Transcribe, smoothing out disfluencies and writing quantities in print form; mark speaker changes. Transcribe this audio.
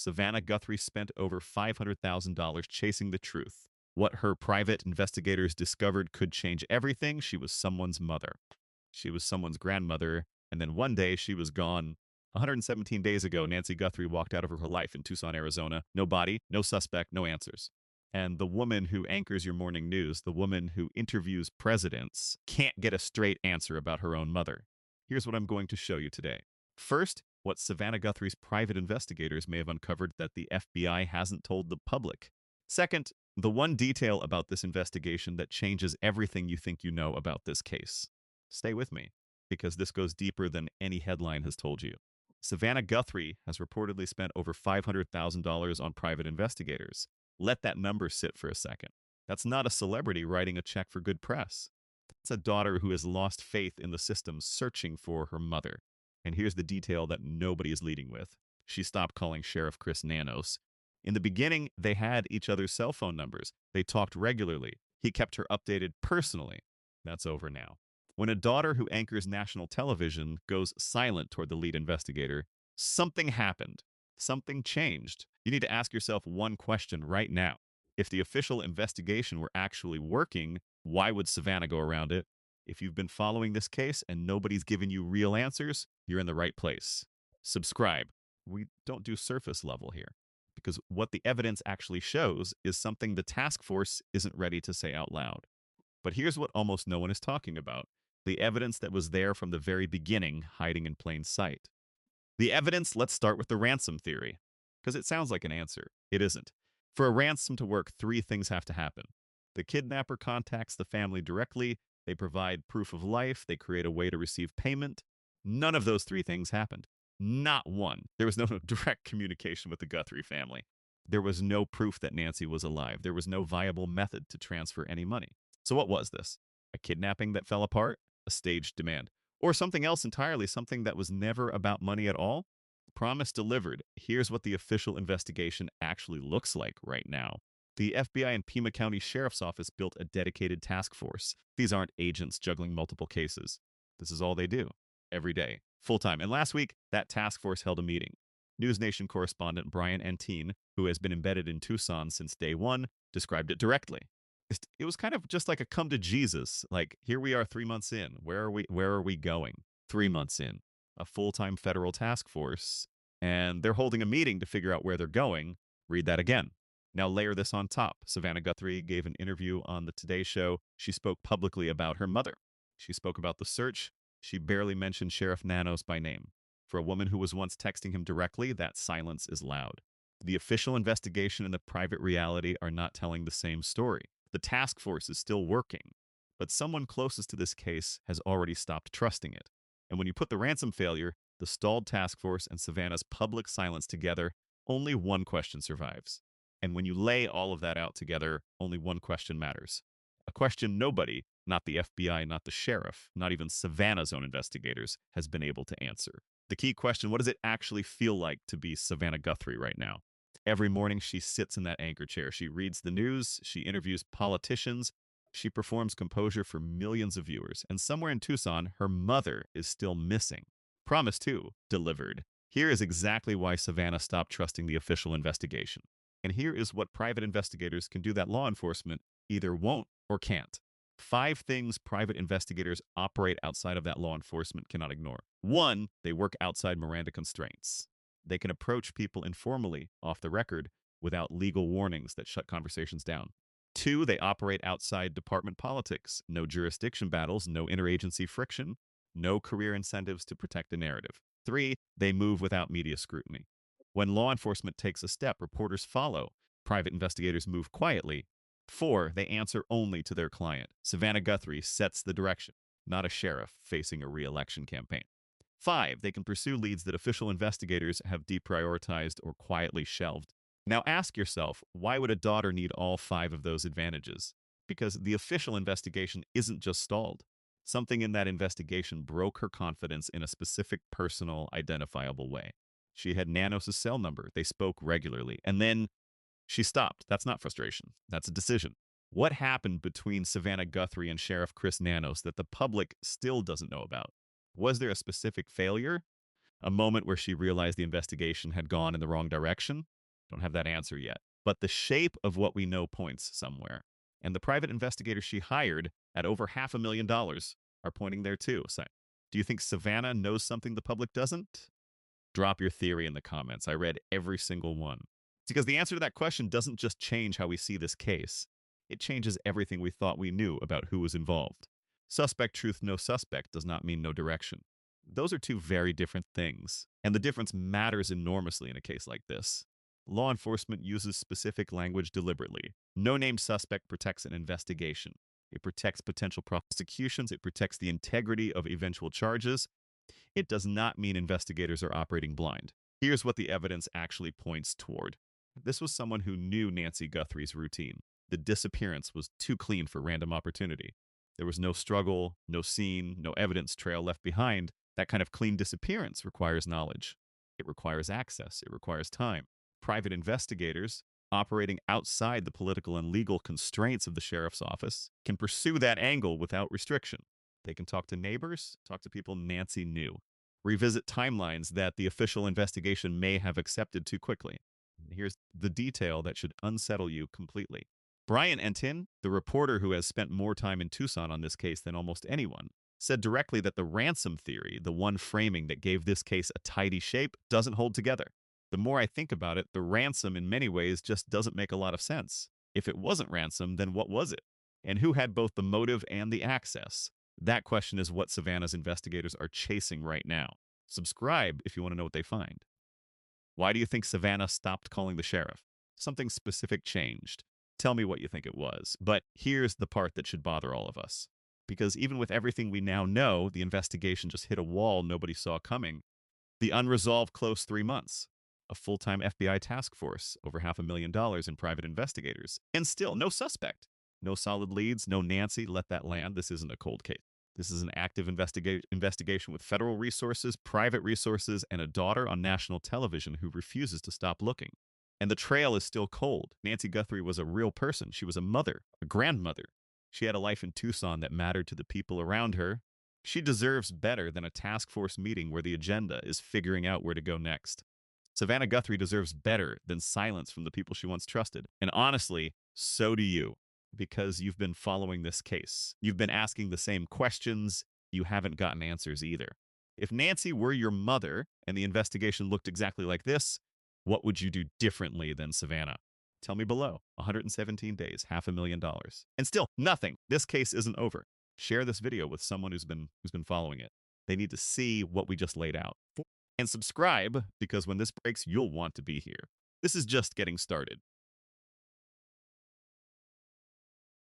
Speaker 1: Savannah Guthrie spent over $500,000 chasing the truth. What her private investigators discovered could change everything. She was someone's mother. She was someone's grandmother, and then one day she was gone. 117 days ago, Nancy Guthrie walked out of her life in Tucson, Arizona. No body, no suspect, no answers. And the woman who anchors your morning news, the woman who interviews presidents, can't get a straight answer about her own mother. Here's what I'm going to show you today. First, what Savannah Guthrie's private investigators may have uncovered that the FBI hasn't told the public. Second, the one detail about this investigation that changes everything you think you know about this case. Stay with me, because this goes deeper than any headline has told you. Savannah Guthrie has reportedly spent over $500,000 on private investigators. Let that number sit for a second. That's not a celebrity writing a check for good press. That's a daughter who has lost faith in the system searching for her mother. And here's the detail that nobody is leading with. She stopped calling Sheriff Chris Nanos. In the beginning, they had each other's cell phone numbers. They talked regularly. He kept her updated personally. That's over now. When a daughter who anchors national television goes silent toward the lead investigator, something happened. Something changed. You need to ask yourself one question right now. If the official investigation were actually working, why would Savannah go around it? If you've been following this case and nobody's given you real answers, you're in the right place. Subscribe. We don't do surface level here, because what the evidence actually shows is something the task force isn't ready to say out loud. But here's what almost no one is talking about. The evidence that was there from the very beginning, hiding in plain sight. The evidence, let's start with the ransom theory, because it sounds like an answer. It isn't. For a ransom to work, three things have to happen. The kidnapper contacts the family directly, they provide proof of life, they create a way to receive payment. None of those three things happened. Not one. There was no direct communication with the Guthrie family. There was no proof that Nancy was alive. There was no viable method to transfer any money. So what was this? A kidnapping that fell apart? A staged demand? Or something else entirely, something that was never about money at all? Promise delivered. Here's what the official investigation actually looks like right now. The FBI and Pima County Sheriff's Office built a dedicated task force. These aren't agents juggling multiple cases. This is all they do, every day, full-time. And last week, that task force held a meeting. News Nation correspondent Brian Antine, who has been embedded in Tucson since day one, described it directly. It was kind of just like a come to Jesus. Like, here we are 3 months in. Where are we going? 3 months in. A full-time federal task force, and they're holding a meeting to figure out where they're going. Read that again. Now layer this on top. Savannah Guthrie gave an interview on the Today Show. She spoke publicly about her mother. She spoke about the search. She barely mentioned Sheriff Nanos by name. For a woman who was once texting him directly, that silence is loud. The official investigation and the private reality are not telling the same story. The task force is still working, but someone closest to this case has already stopped trusting it. And when you put the ransom failure, the stalled task force, and Savannah's public silence together, only one question survives. And when you lay all of that out together, only one question matters. A question nobody, not the FBI, not the sheriff, not even Savannah's own investigators, has been able to answer. The key question: what does it actually feel like to be Savannah Guthrie right now? Every morning she sits in that anchor chair. She reads the news, she interviews politicians, she performs composure for millions of viewers. And somewhere in Tucson, her mother is still missing. Promise too, delivered. Here is exactly why Savannah stopped trusting the official investigation. And here is what private investigators can do that law enforcement either won't or can't. 5 things private investigators operate outside of that law enforcement cannot ignore. 1, they work outside Miranda constraints. They can approach people informally, off the record, without legal warnings that shut conversations down. 2, they operate outside department politics. No jurisdiction battles, no interagency friction, no career incentives to protect the narrative. 3, they move without media scrutiny. When law enforcement takes a step, reporters follow. Private investigators move quietly. 4, they answer only to their client. Savannah Guthrie sets the direction, not a sheriff facing a re-election campaign. 5, they can pursue leads that official investigators have deprioritized or quietly shelved. Now ask yourself, why would a daughter need all 5 of those advantages? Because the official investigation isn't just stalled. Something in that investigation broke her confidence in a specific, personal, identifiable way. She had Nanos' cell number. They spoke regularly. And then she stopped. That's not frustration. That's a decision. What happened between Savannah Guthrie and Sheriff Chris Nanos that the public still doesn't know about? Was there a specific failure? A moment where she realized the investigation had gone in the wrong direction? Don't have that answer yet. But the shape of what we know points somewhere. And the private investigators she hired at over $500,000 are pointing there too. So, do you think Savannah knows something the public doesn't? Drop your theory in the comments. I read every single one. Because the answer to that question doesn't just change how we see this case, it changes everything we thought we knew about who was involved. Suspect truth, no suspect does not mean no direction. Those are two very different things, and the difference matters enormously in a case like this. Law enforcement uses specific language deliberately. No named suspect protects an investigation. It protects potential prosecutions. It protects the integrity of eventual charges. It does not mean investigators are operating blind. Here's what the evidence actually points toward. This was someone who knew Nancy Guthrie's routine. The disappearance was too clean for random opportunity. There was no struggle, no scene, no evidence trail left behind. That kind of clean disappearance requires knowledge. It requires access. It requires time. Private investigators, operating outside the political and legal constraints of the sheriff's office, can pursue that angle without restriction. They can talk to neighbors, talk to people Nancy knew, revisit timelines that the official investigation may have accepted too quickly. Here's the detail that should unsettle you completely. Brian Entin, the reporter who has spent more time in Tucson on this case than almost anyone, said directly that the ransom theory, the one framing that gave this case a tidy shape, doesn't hold together. The more I think about it, the ransom in many ways just doesn't make a lot of sense. If it wasn't ransom, then what was it? And who had both the motive and the access? That question is what Savannah's investigators are chasing right now. Subscribe if you want to know what they find. Why do you think Savannah stopped calling the sheriff? Something specific changed. Tell me what you think it was. But here's the part that should bother all of us. Because even with everything we now know, the investigation just hit a wall nobody saw coming. The unresolved close 3 months. A full-time FBI task force, over $500,000 in private investigators. And still, no suspect. No solid leads, no Nancy, let that land. This isn't a cold case. This is an active investigation with federal resources, private resources, and a daughter on national television who refuses to stop looking. And the trail is still cold. Nancy Guthrie was a real person. She was a mother, a grandmother. She had a life in Tucson that mattered to the people around her. She deserves better than a task force meeting where the agenda is figuring out where to go next. Savannah Guthrie deserves better than silence from the people she once trusted. And honestly, so do you, because you've been following this case. You've been asking the same questions. You haven't gotten answers either. If Nancy were your mother and the investigation looked exactly like this, what would you do differently than Savannah? Tell me below. 117 days, $500,000. And still, nothing. This case isn't over. Share this video with someone who's been following it. They need to see what we just laid out. And subscribe, because when this breaks, you'll want to be here. This is just getting started.